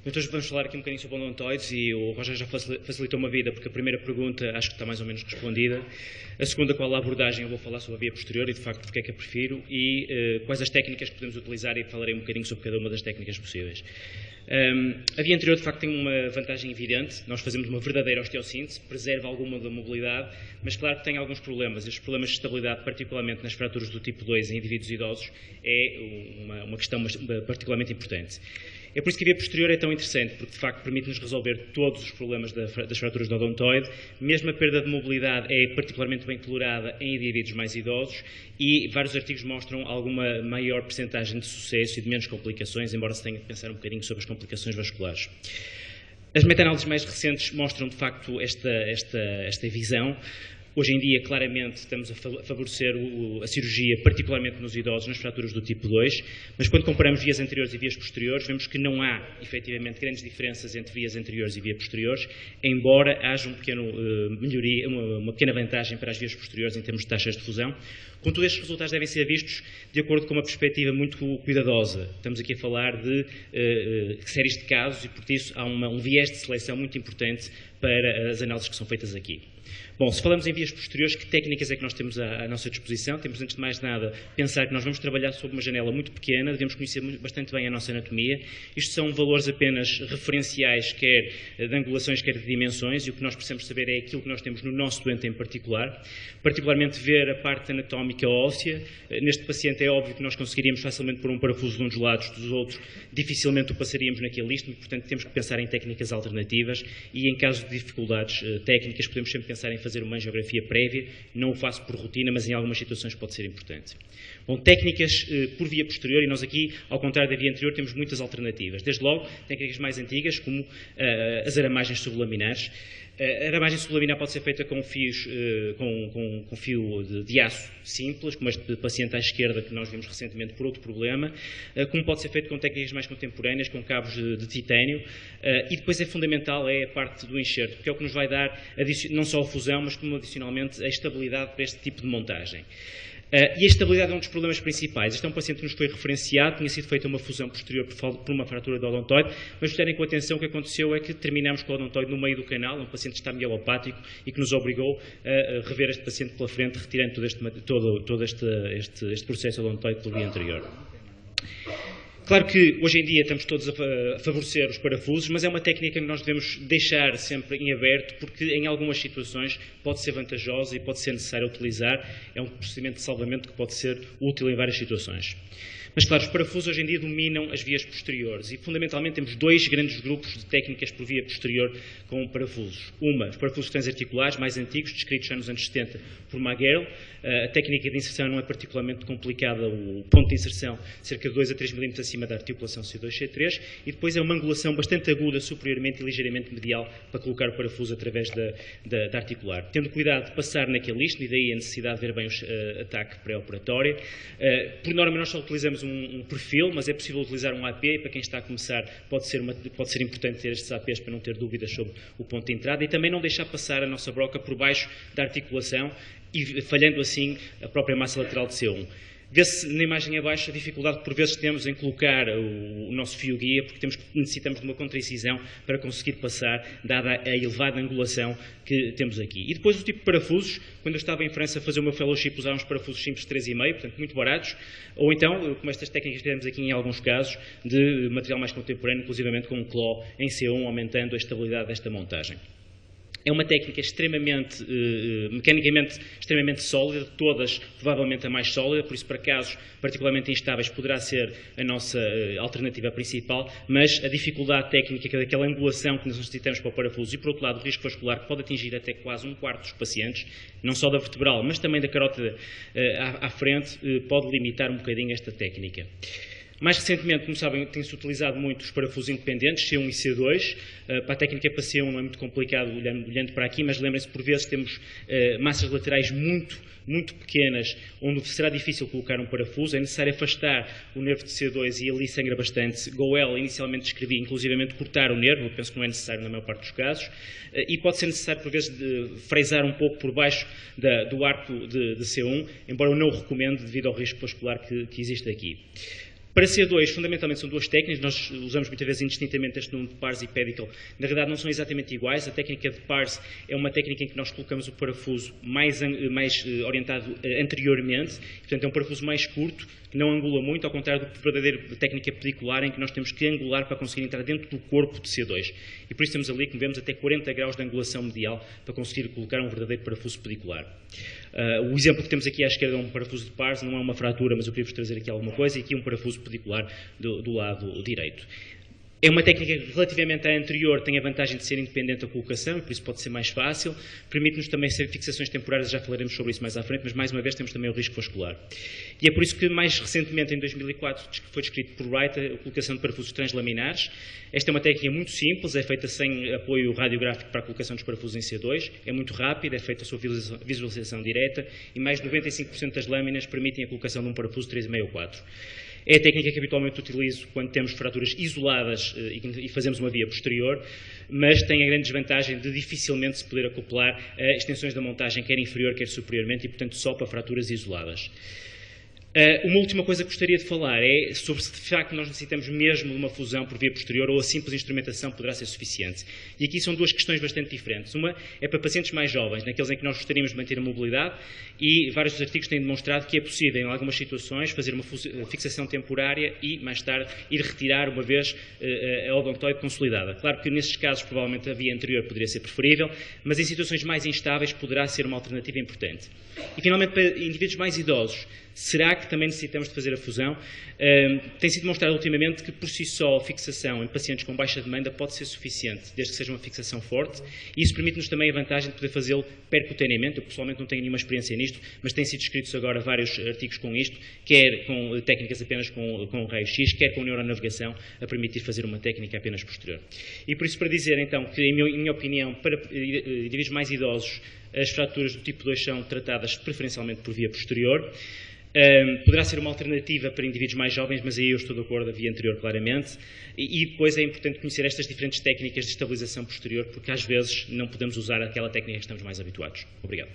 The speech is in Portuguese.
Então vamos falar aqui um bocadinho sobre odontoides e o Roger já facilitou-me a vida porque a primeira pergunta acho que está mais ou menos respondida. A segunda, qual a abordagem, eu vou falar sobre a via posterior e de facto porque é que a prefiro e quais as técnicas que podemos utilizar e falarei um bocadinho sobre cada uma das técnicas possíveis. A via anterior de facto tem uma vantagem evidente, nós fazemos uma verdadeira osteossíntese, preserva alguma da mobilidade, mas claro que tem alguns problemas. Estes problemas de estabilidade, particularmente nas fraturas do tipo 2 em indivíduos idosos, é uma questão particularmente importante. É por isso que a via posterior é tão interessante, porque de facto permite-nos resolver todos os problemas das fraturas do odontoide, mesmo a perda de mobilidade é particularmente bem tolerada em indivíduos mais idosos e vários artigos mostram alguma maior percentagem de sucesso e de menos complicações, embora se tenha de pensar um bocadinho sobre as complicações vasculares. As meta-análises mais recentes mostram de facto esta visão. Hoje em dia, claramente, estamos a favorecer a cirurgia, particularmente nos idosos, nas fraturas do tipo 2, mas quando comparamos vias anteriores e vias posteriores, vemos que não há, efetivamente, grandes diferenças entre vias anteriores e vias posteriores, embora haja uma pequena vantagem para as vias posteriores em termos de taxas de fusão. Contudo, estes resultados devem ser vistos de acordo com uma perspectiva muito cuidadosa. Estamos aqui a falar de séries de casos e, por isso, há um viés de seleção muito importante para as análises que são feitas aqui. Bom, se falamos em vias posteriores, que técnicas é que nós temos à nossa disposição? Temos, antes de mais nada, pensar que nós vamos trabalhar sobre uma janela muito pequena, devemos conhecer bastante bem a nossa anatomia. Isto são valores apenas referenciais, quer de angulações, quer de dimensões, e o que nós precisamos saber é aquilo que nós temos no nosso doente em particular, particularmente ver a parte anatómica óssea. Neste paciente é óbvio que nós conseguiríamos facilmente pôr um parafuso de um dos lados, dos outros, dificilmente o passaríamos naquele istmo, portanto temos que pensar em técnicas alternativas e em caso de dificuldades técnicas podemos sempre pensar em fazer uma angiografia prévia, não o faço por rotina, mas em algumas situações pode ser importante. Bom, técnicas por via posterior, e nós aqui, ao contrário da via anterior, temos muitas alternativas. Desde logo, técnicas mais antigas, como as aramagens sublaminares. A aramagem sublaminar pode ser feita com fios, com fio de aço simples, como este paciente à esquerda que nós vimos recentemente por outro problema, como pode ser feito com técnicas mais contemporâneas, com cabos de titânio, e depois é fundamental a parte do enxerto, que é o que nos vai dar não só a fusão, mas como adicionalmente a estabilidade para este tipo de montagem. E a estabilidade é um dos problemas principais. Este é um paciente que nos foi referenciado, tinha sido feita uma fusão posterior por uma fratura do odontoide, mas terem com atenção o que aconteceu é que terminamos com o odontoide no meio do canal, um paciente que está mielopático e que nos obrigou a rever este paciente pela frente, retirando todo este processo odontoide pela via anterior. Claro que hoje em dia estamos todos a favorecer os parafusos, mas é uma técnica que nós devemos deixar sempre em aberto, porque em algumas situações pode ser vantajosa e pode ser necessário utilizar. É um procedimento de salvamento que pode ser útil em várias situações. Mas, claro, os parafusos hoje em dia dominam as vias posteriores e, fundamentalmente, temos dois grandes grupos de técnicas por via posterior com parafusos. Uma, os parafusos transarticulares, mais antigos, descritos já nos anos 70 por Maguire. A técnica de inserção não é particularmente complicada, o ponto de inserção cerca de 2 a 3 mm acima da articulação C2-C3 e depois é uma angulação bastante aguda, superiormente e ligeiramente medial para colocar o parafuso através da articular. Tendo cuidado de passar naquele istmo e daí a necessidade de ver bem o ataque pré-operatório. Por norma nós só utilizamos um perfil, mas é possível utilizar um AP e para quem está a começar pode ser importante ter estes APs para não ter dúvidas sobre o ponto de entrada e também não deixar passar a nossa broca por baixo da articulação e falhando assim a própria massa lateral de C1. Vê-se na imagem abaixo a dificuldade que por vezes temos em colocar o nosso fio guia, porque necessitamos de uma contraincisão para conseguir passar, dada a elevada angulação que temos aqui. E depois o tipo de parafusos, quando eu estava em França a fazer o meu fellowship, usava uns parafusos simples de 3,5, portanto muito baratos, ou então, como estas técnicas que temos aqui em alguns casos, de material mais contemporâneo, inclusivamente com um claw em C1, aumentando a estabilidade desta montagem. É uma técnica mecanicamente extremamente sólida, de todas provavelmente a mais sólida, por isso para casos particularmente instáveis poderá ser a nossa alternativa principal, mas a dificuldade técnica daquela angulação que nós necessitamos para o parafuso e por outro lado o risco vascular que pode atingir até quase 1/4 dos pacientes, não só da vertebral, mas também da carótida à frente, pode limitar um bocadinho esta técnica. Mais recentemente, como sabem, tem-se utilizado muito os parafusos independentes, C1 e C2. Para a técnica para C1 não é muito complicado olhando para aqui, mas lembrem-se, por vezes temos massas laterais muito pequenas, onde será difícil colocar um parafuso. É necessário afastar o nervo de C2 e ali sangra bastante. Goel inicialmente descrevi, inclusivamente, cortar o nervo, eu penso que não é necessário na maior parte dos casos. E pode ser necessário, por vezes, fresar um pouco por baixo do arco de C1, embora eu não o recomendo devido ao risco vascular que existe aqui. Para C2, fundamentalmente são duas técnicas, nós usamos muitas vezes indistintamente este nome de Pars e Pedicle, na verdade não são exatamente iguais. A técnica de Pars é uma técnica em que nós colocamos o parafuso mais orientado anteriormente, portanto é um parafuso mais curto, que não angula muito, ao contrário da verdadeira técnica pedicular, em que nós temos que angular para conseguir entrar dentro do corpo de C2. E por isso temos ali, como vemos, até 40 graus de angulação medial para conseguir colocar um verdadeiro parafuso pedicular. O exemplo que temos aqui à esquerda é um parafuso de Pars, não é uma fratura, mas eu queria vos trazer aqui alguma coisa, e aqui um parafuso pedicular do lado direito. É uma técnica que, relativamente à anterior, tem a vantagem de ser independente da colocação, e por isso pode ser mais fácil. Permite-nos também ser fixações temporárias, já falaremos sobre isso mais à frente, mas mais uma vez temos também o risco vascular. E é por isso que, mais recentemente, em 2004, foi descrito por Wright a colocação de parafusos translaminares. Esta é uma técnica muito simples, é feita sem apoio radiográfico para a colocação dos parafusos em C2, é muito rápida, é feita a sua visualização direta, e mais de 95% das lâminas permitem a colocação de um parafuso 3,5 ou 4. É a técnica que habitualmente utilizo quando temos fraturas isoladas e fazemos uma via posterior, mas tem a grande desvantagem de dificilmente se poder acoplar a extensões da montagem, quer inferior, quer superiormente, e portanto só para fraturas isoladas. Uma última coisa que gostaria de falar é sobre se de facto nós necessitamos mesmo de uma fusão por via posterior ou a simples instrumentação poderá ser suficiente. E aqui são duas questões bastante diferentes. Uma é para pacientes mais jovens, naqueles em que nós gostaríamos de manter a mobilidade, e vários dos artigos têm demonstrado que é possível, em algumas situações, fazer uma fixação temporária e, mais tarde, ir retirar uma vez a odontoide consolidada. Claro que nesses casos provavelmente a via anterior poderia ser preferível, mas em situações mais instáveis poderá ser uma alternativa importante. E finalmente, para indivíduos mais idosos, será que também necessitamos de fazer a fusão? Tem sido demonstrado ultimamente que por si só a fixação em pacientes com baixa demanda pode ser suficiente, desde que seja uma fixação forte, e isso permite-nos também a vantagem de poder fazê-lo percutaneamente. Eu pessoalmente não tenho nenhuma experiência nisto, mas têm sido escritos agora vários artigos com isto, quer com técnicas apenas com raio-x, quer com neuronavegação, a permitir fazer uma técnica apenas posterior. E por isso, para dizer então que, em minha opinião, para indivíduos mais idosos, as fraturas do tipo 2 são tratadas preferencialmente por via posterior. Poderá ser uma alternativa para indivíduos mais jovens, mas aí eu estou de acordo, a via anterior claramente. E depois é importante conhecer estas diferentes técnicas de estabilização posterior, porque às vezes não podemos usar aquela técnica que estamos mais habituados. Obrigado.